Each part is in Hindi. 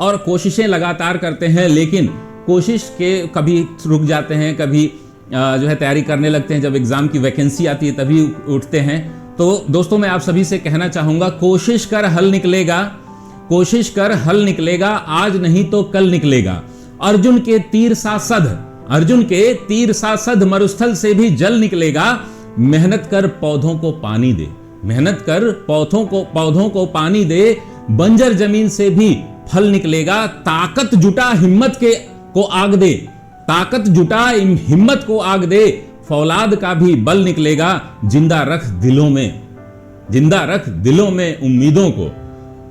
और कोशिशें लगातार करते हैं, लेकिन कोशिश के कभी रुक जाते हैं, कभी जो है तैयारी करने लगते हैं, जब एग्जाम की वैकेंसी आती है तभी उठते हैं। तो दोस्तों मैं आप सभी से कहना चाहूंगा, कोशिश कर हल निकलेगा, कोशिश कर हल निकलेगा, आज नहीं तो कल निकलेगा। अर्जुन के तीर सा सध, अर्जुन के तीर सा सध, मरुस्थल से भी जल निकलेगा। मेहनत कर पौधों को पानी दे, मेहनत कर पौधों को पानी दे, बंजर जमीन से भी फल निकलेगा। ताकत जुटा हिम्मत को आग दे, ताकत जुटा हिम्मत को आग दे, फौलाद का भी बल निकलेगा। जिंदा रख दिलों में, जिंदा रख दिलों में उम्मीदों को,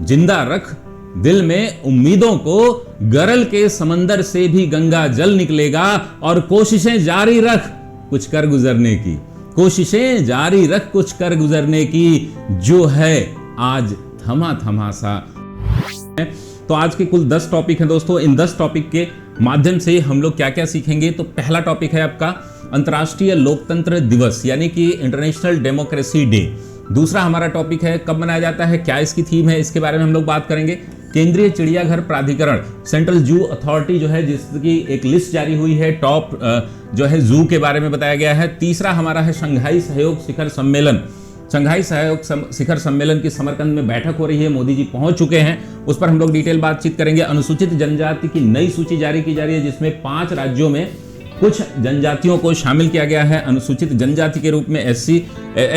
जिंदा रख दिल में उम्मीदों को। गरल के समंदर से भी गंगा जल निकलेगा। और कोशिशें जारी रख कुछ कर गुजरने की, कोशिशें जारी रख कुछ कर गुजरने की, जो है आज थमा थमा सा। तो आज के कुल 10 टॉपिक हैं दोस्तों। इन 10 टॉपिक के माध्यम से हम लोग क्या क्या सीखेंगे। तो पहला टॉपिक है आपका अंतर्राष्ट्रीय लोकतंत्र दिवस, यानी कि इंटरनेशनल डेमोक्रेसी डे। दूसरा हमारा टॉपिक है कब मनाया जाता है, क्या इसकी थीम है, इसके बारे में हम लोग बात करेंगे। केंद्रीय चिड़ियाघर प्राधिकरण, सेंट्रल जू अथॉरिटी जो है, जिसकी एक लिस्ट जारी हुई है, टॉप जो है जू के बारे में बताया गया है। तीसरा हमारा है शंघाई सहयोग शिखर सम्मेलन। शंघाई सहयोग शिखर सम्मेलन की समरकंद में बैठक हो रही है, मोदी जी पहुंच चुके हैं, उस पर हम लोग डिटेल बातचीत करेंगे। अनुसूचित जनजाति की नई सूची जारी की जा रही है, जिसमें 5 राज्यों में कुछ जनजातियों को शामिल किया गया है अनुसूचित जनजाति के रूप में, SC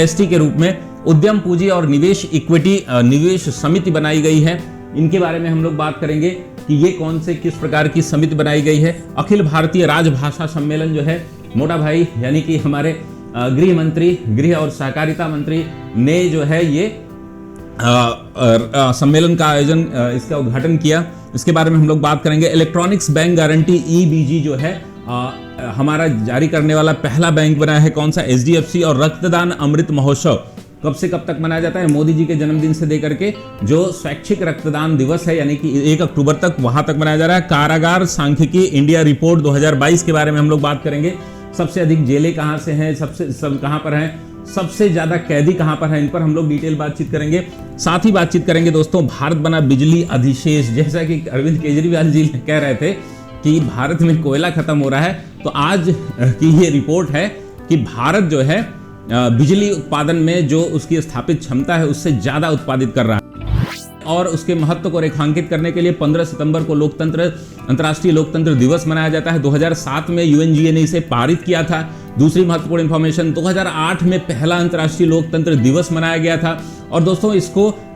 ST के रूप में। उद्यम पूंजी और निवेश इक्विटी निवेश समिति बनाई गई है, इनके बारे में हम लोग बात करेंगे कि ये कौन से किस प्रकार की समिति बनाई गई है। अखिल भारतीय राजभाषा सम्मेलन जो है, मोटा भाई यानी कि हमारे गृह मंत्री, गृह और सहकारिता मंत्री ने जो है ये सम्मेलन का आयोजन, इसका उद्घाटन किया, इसके बारे में हम लोग बात करेंगे। इलेक्ट्रॉनिक्स बैंक गारंटी EBG जो है हमारा जारी करने वाला पहला बैंक बना है, कौन सा, HDFC। और रक्तदान अमृत महोत्सव कब से कब तक मनाया जाता है, मोदी जी के जन्मदिन से लेकर के जो स्वैच्छिक रक्तदान दिवस है, यानी कि 1 अक्टूबर तक, वहां तक मनाया जा रहा है। कारागार सांख्यिकी इंडिया रिपोर्ट 2022 के बारे में हम लोग बात करेंगे। सबसे अधिक जेलें कहां से हैं, कहां पर हैं, सबसे ज्यादा कैदी कहां पर है, इन पर हम लोग डिटेल बातचीत करेंगे। साथ ही बातचीत करेंगे दोस्तों भारत बना बिजली अधिशेष, जैसा कि अरविंद केजरीवाल जी कह रहे थे कि भारत में कोयला खत्म हो रहा है, तो आज की ये रिपोर्ट है कि भारत जो है बिजली उत्पादन में जो उसकी स्थापित क्षमता है उससे ज्यादा उत्पादित कर रहा है। और उसके महत्व को रेखांकित करने के लिए 15 सितंबर को अंतर्राष्ट्रीय लोकतंत्र दिवस मनाया जाता है। 2007 में UNGA ने इसे पारित किया था। दूसरी महत्वपूर्ण इंफॉर्मेशन, 2008 में पहला अंतर्राष्ट्रीय लोकतंत्र दिवस मनाया गया था। और दोस्तों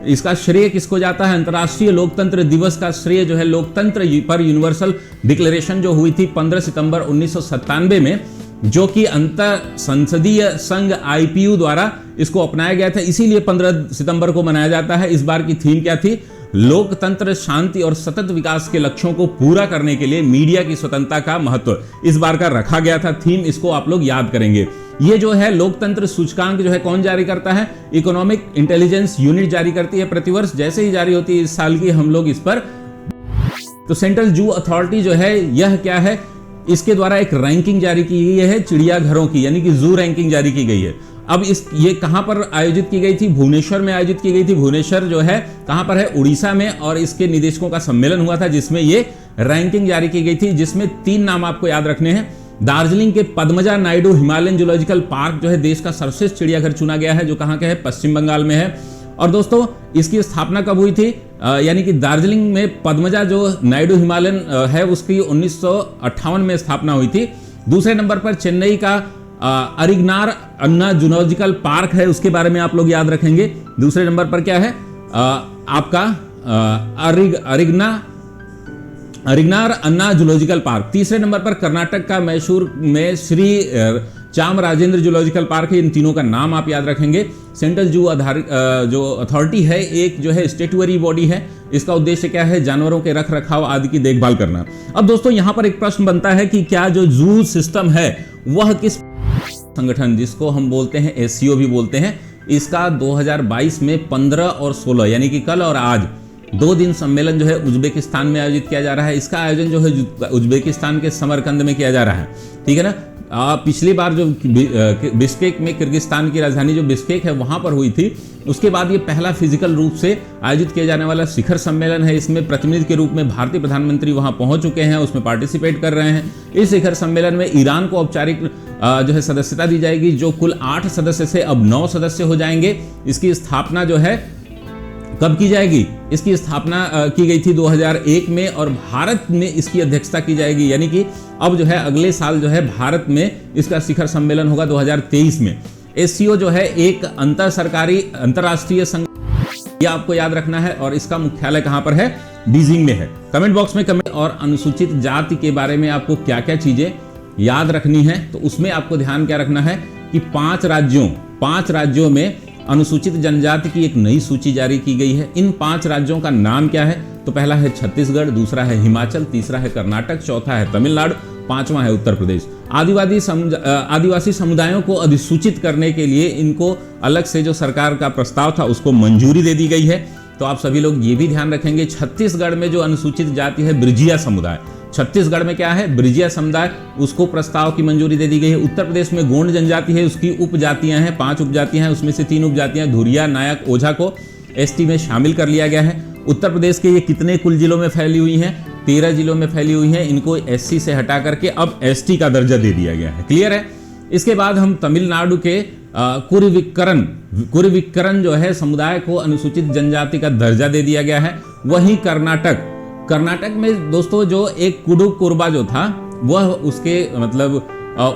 इसका श्रेय किसको जाता है, अंतर्राष्ट्रीय लोकतंत्र दिवस का श्रेय जो है लोकतंत्र पर यूनिवर्सल डिक्लेरेशन जो हुई थी 15 सितंबर 1997 में, जो कि अंतर संसदीय संघ IPU द्वारा इसको अपनाया गया था, इसीलिए 15 सितंबर को मनाया जाता है। इस बार की थीम क्या थी, लोकतंत्र, शांति और सतत विकास के लक्ष्यों को पूरा करने के लिए मीडिया की स्वतंत्रता का महत्व इस बार का रखा गया था थीम, इसको आप लोग याद करेंगे। ये जो है लोकतंत्र सूचकांक जो है कौन जारी करता है, इकोनॉमिक इंटेलिजेंस यूनिट जारी करती है प्रतिवर्ष, जैसे ही जारी होती है इस साल की हम लोग इस पर। तो सेंट्रल जू अथॉरिटी जो है, यह क्या है, इसके द्वारा एक रैंकिंग जारी की गई है चिड़ियाघरों की, यानी कि जू रैंकिंग जारी की गई है। अब ये कहां पर आयोजित की गई थी, भुवनेश्वर में आयोजित की गई थी। भुवनेश्वर जो है कहां पर है, उड़ीसा में, और इसके निदेशकों का सम्मेलन हुआ था जिसमें ये रैंकिंग जारी की गई थी, जिसमें 3 नाम आपको याद रखने हैं। दार्जिलिंग के Padmaja Naidu Himalayan zoological park जो है देश का सर्वश्रेष्ठ चिड़ियाघर चुना गया है, जो कहां का है, पश्चिम बंगाल में है। और दोस्तों इसकी स्थापना कब हुई थी, यानी कि दार्जिलिंग में पद्मजा जो नायडू हिमालयन है उसकी 1958 में स्थापना हुई थी। दूसरे नंबर पर चेन्नई का अरिगनार अन्ना जूलॉजिकल पार्क है, उसके बारे में आप लोग याद रखेंगे। दूसरे नंबर पर क्या है आपका अरिगनार अन्ना जूलॉजिकल पार्क। तीसरे नंबर पर कर्नाटक का मैसूर में श्री चामराजेंद्र जूलॉजिकल पार्क है। इन तीनों का नाम आप याद रखेंगे। सेंट्रल जू जो अथॉरिटी है एक जो है स्टेटूअरी बॉडी है, इसका उद्देश्य क्या है, जानवरों के रख रखाव आदि की देखभाल करना। अब दोस्तों यहां पर एक प्रश्न बनता है कि क्या जो जू सिस्टम है वह किस संगठन, जिसको हम बोलते हैं SCO भी बोलते हैं, इसका 2022 में 15 और 16 यानी कि कल और आज 2 दिन सम्मेलन जो है उज्बेकिस्तान में आयोजित किया जा रहा है। इसका आयोजन जो है उज्बेकिस्तान के समरकंद में किया जा रहा है, ठीक है ना। पिछली बार जो बिश्केक में, किर्गिस्तान की राजधानी जो बिश्केक है वहां पर हुई थी, उसके बाद ये पहला फिजिकल रूप से आयोजित किया जाने वाला शिखर सम्मेलन है। इसमें प्रतिनिधि के रूप में भारतीय प्रधानमंत्री वहां पहुंच चुके हैं, उसमें पार्टिसिपेट कर रहे हैं। इस शिखर सम्मेलन में ईरान को औपचारिक जो है सदस्यता दी जाएगी, जो कुल 8 सदस्य से अब 9 सदस्य हो जाएंगे। इसकी स्थापना जो है कब की जाएगी? इसकी स्थापना की गई थी 2001 में और भारत में इसकी अध्यक्षता की जाएगी, यानी कि अब जो है अगले साल जो है भारत में इसका शिखर सम्मेलन होगा 2023 में। एससीओ जो है एक अंतर सरकारी अंतर्राष्ट्रीय संघ, यह आपको याद रखना है, और इसका मुख्यालय कहां पर है? बीजिंग में है। कमेंट बॉक्स में कमेंट और अनुसूचित जाति के बारे में आपको क्या क्या चीजें याद रखनी है, तो उसमें आपको ध्यान क्या रखना है कि 5 राज्यों में अनुसूचित जनजाति की एक नई सूची जारी की गई है। इन 5 राज्यों का नाम क्या है? तो पहला है छत्तीसगढ़, दूसरा है हिमाचल, तीसरा है कर्नाटक, चौथा है तमिलनाडु, 5वां है उत्तर प्रदेश। आदिवासी समुदायों को अधिसूचित करने के लिए इनको अलग से जो सरकार का प्रस्ताव था उसको मंजूरी दे दी गई है। तो आप सभी लोग ये भी ध्यान रखेंगे, छत्तीसगढ़ में जो अनुसूचित जाति है ब्रिजिया समुदाय, छत्तीसगढ़ में क्या है? ब्रिजिया समुदाय, उसको प्रस्ताव की मंजूरी दे दी गई है। उत्तर प्रदेश में गोंड जनजाति है, उसकी उपजातियां हैं, 5 उपजातियां हैं, उसमें से 3 उपजातियां धुरिया, नायक, ओझा को एसटी में शामिल कर लिया गया है। उत्तर प्रदेश के ये कितने कुल जिलों में फैली हुई हैं? 13 जिलों में फैली हुई हैं। इनको एससी से हटा करके अब एसटी का दर्जा दे दिया गया है। क्लियर है? इसके बाद हम तमिलनाडु के कुरुविक्करन जो है समुदाय को अनुसूचित जनजाति का दर्जा दे दिया गया है। वहीं कर्नाटक में दोस्तों जो एक कुडु कुरबा जो था वह उसके मतलब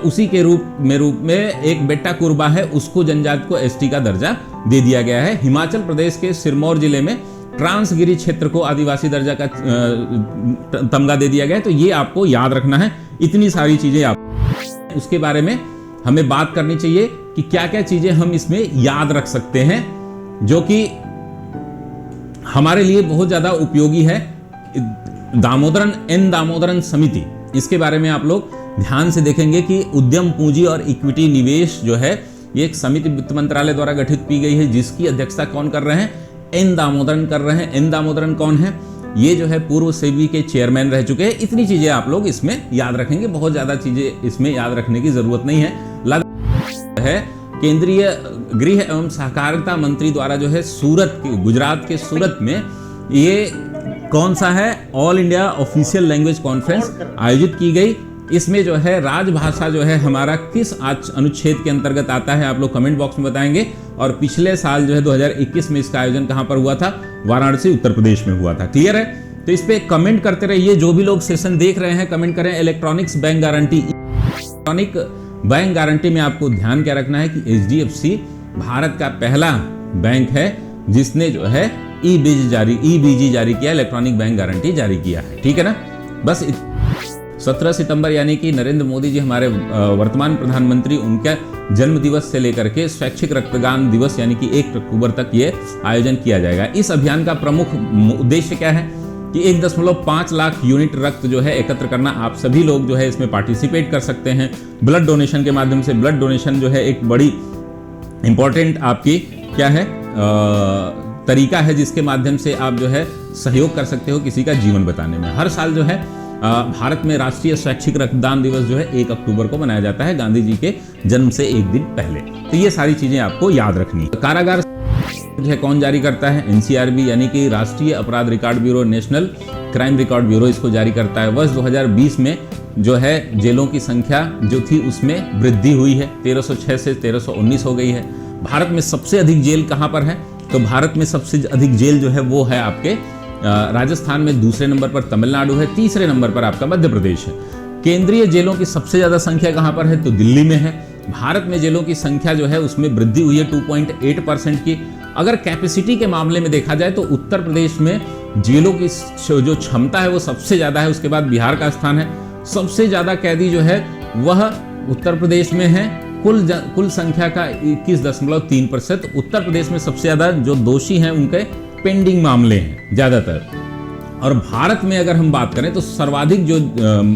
उसी के रूप में एक बेट्टा कुरबा है, उसको जनजाति को एसटी का दर्जा दे दिया गया है। हिमाचल प्रदेश के सिरमौर जिले में ट्रांसगिरी क्षेत्र को आदिवासी दर्जा का तमगा दे दिया गया है। तो ये आपको याद रखना है। इतनी सारी चीजें आप उसके बारे में हमें बात करनी चाहिए कि क्या क्या चीजें हम इसमें याद रख सकते हैं जो कि हमारे लिए बहुत ज्यादा उपयोगी है। दामोदरन समिति, इसके बारे में आप लोग ध्यान से देखेंगे कि उद्यम पूंजी और इक्विटी निवेश जो है ये एक समिति वित्त मंत्रालय द्वारा गठित की गई है, जिसकी अध्यक्षता कौन कर रहे हैं? एन दामोदरन कर रहे हैं। एन दामोदरन कौन है? ये जो है पूर्व सेबी के चेयरमैन रह चुके हैं। इतनी चीजें आप लोग इसमें याद रखेंगे, बहुत ज्यादा चीजें इसमें याद रखने की जरूरत नहीं है। लग है केंद्रीय गृह एवं सहकारिता मंत्री द्वारा जो है गुजरात के सूरत में ये कौन सा है? All India official language conference आयोजित की गई। इसमें जो है राजभाषा जो है हमारा किस अनुच्छेद के अंतर्गत आता है, आप लोग कमेंट बॉक्स में बताएंगे। और पिछले साल जो है 2021 में इसका आयोजन कहां पर हुआ था? वाराणसी, उत्तर प्रदेश में हुआ था। क्लियर है? तो इस पे कमेंट करते रहिए। जो भी लोग सेशन देख रहे हैं कमेंट करें। इलेक्ट्रॉनिक्स बैंक गारंटी में आपको ध्यान क्या रखना है कि एचडीएफसी भारत का पहला बैंक है जिसने जो है ईबीजी जारी किया, इलेक्ट्रॉनिक बैंक गारंटी जारी किया है। ठीक है ना? बस 17 सितंबर यानी कि नरेंद्र मोदी जी हमारे वर्तमान प्रधानमंत्री, उनका जन्म दिवस से लेकर के स्वैच्छिक रक्तदान दिवस यानी कि 1 अक्टूबर तक ये आयोजन किया जाएगा। इस अभियान का प्रमुख उद्देश्य क्या है कि 1.5 लाख यूनिट रक्त जो है एकत्र करना। आप सभी लोग जो है इसमें पार्टिसिपेट कर सकते हैं ब्लड डोनेशन के माध्यम से। ब्लड डोनेशन जो है एक बड़ी इंपॉर्टेंट आपकी क्या है तरीका है जिसके माध्यम से आप जो है सहयोग कर सकते हो किसी का जीवन बचाने में। हर साल जो है भारत में राष्ट्रीय स्वैच्छिक रक्तदान दिवस जो है 1 अक्टूबर को मनाया जाता है, गांधी जी के जन्म से 1 दिन पहले। तो ये सारी चीजें आपको याद रखनी है। कारागार जो है कौन जारी करता है? एनसीआरबी यानी कि राष्ट्रीय अपराध record bureau, national crime record bureau इसको जारी करता है। वर्ष 2020 में जो है जेलों की संख्या जो थी उसमें वृद्धि हुई है, 1306 से 1319 हो गई है। भारत में सबसे अधिक जेल कहां पर है? तो भारत में सबसे अधिक जेल जो है वो है आपके राजस्थान में, दूसरे नंबर पर तमिलनाडु है, तीसरे नंबर पर आपका मध्य प्रदेश है। केंद्रीय जेलों की सबसे ज्यादा संख्या कहां पर है? तो दिल्ली में है। भारत में जेलों की संख्या जो है उसमें वृद्धि हुई है 2.8% की। अगर कैपेसिटी के मामले में देखा जाए तो उत्तर प्रदेश में जेलों की जो क्षमता है वो सबसे ज्यादा है, उसके बाद बिहार का स्थान है। सबसे ज्यादा कैदी जो है वह उत्तर प्रदेश में है, कुल संख्या का 21.3%। उत्तर प्रदेश में सबसे ज्यादा जो दोषी हैं उनके पेंडिंग मामले हैं ज्यादातर। और भारत में अगर हम बात करें तो सर्वाधिक जो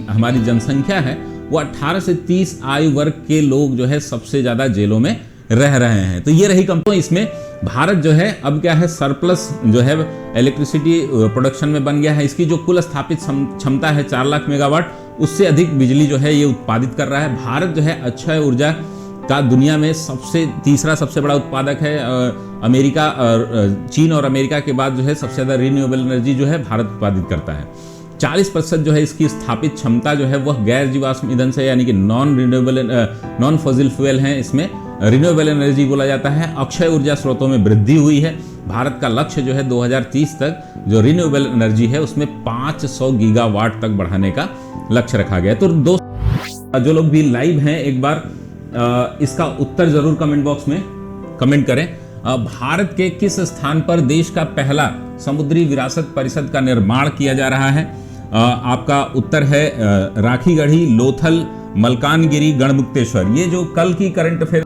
हमारी जनसंख्या है वो 18 से 30 आयु वर्ग के लोग जो है सबसे ज्यादा जेलों में रह रहे हैं। तो ये रही कंपनी। इसमें भारत जो है अब क्या है, सरप्लस जो है इलेक्ट्रिसिटी प्रोडक्शन में बन गया है। इसकी जो कुल स्थापित क्षमता है 4 लाख मेगावाट, उससे अधिक बिजली जो है ये उत्पादित कर रहा है। भारत जो है अक्षय ऊर्जा का दुनिया में तीसरा सबसे बड़ा उत्पादक है। अमेरिका, चीन और अमेरिका के बाद जो है सबसे ज़्यादा रिन्यूएबल एनर्जी जो है भारत उत्पादित करता है। 40% जो है इसकी स्थापित क्षमता जो है वह गैर जीवाश्म ईंधन से, यानी कि नॉन फॉसिल फ्यूल हैं, इसमें रिन्यूएबल एनर्जी बोला जाता है। अक्षय ऊर्जा स्रोतों में वृद्धि हुई है। भारत का लक्ष्य जो है 2030 तक जो रिन्यूएबल एनर्जी है उसमें 500 गीगावाट तक बढ़ाने का लक्ष्य रखा गया। तो दोस्तों, जो लोग भी लाइव हैं एक बार इसका उत्तर जरूर कमेंट बॉक्स में कमेंट करें। भारत के किस स्थान पर देश का पहला समुद्री विरासत परिषद का निर्माण किया जा रहा है? आपका उत्तर है राखीगढ़ी, लोथल, मलकानगिरी, गढ़मुक्तेश्वर। ये जो कल की करंट अफेयर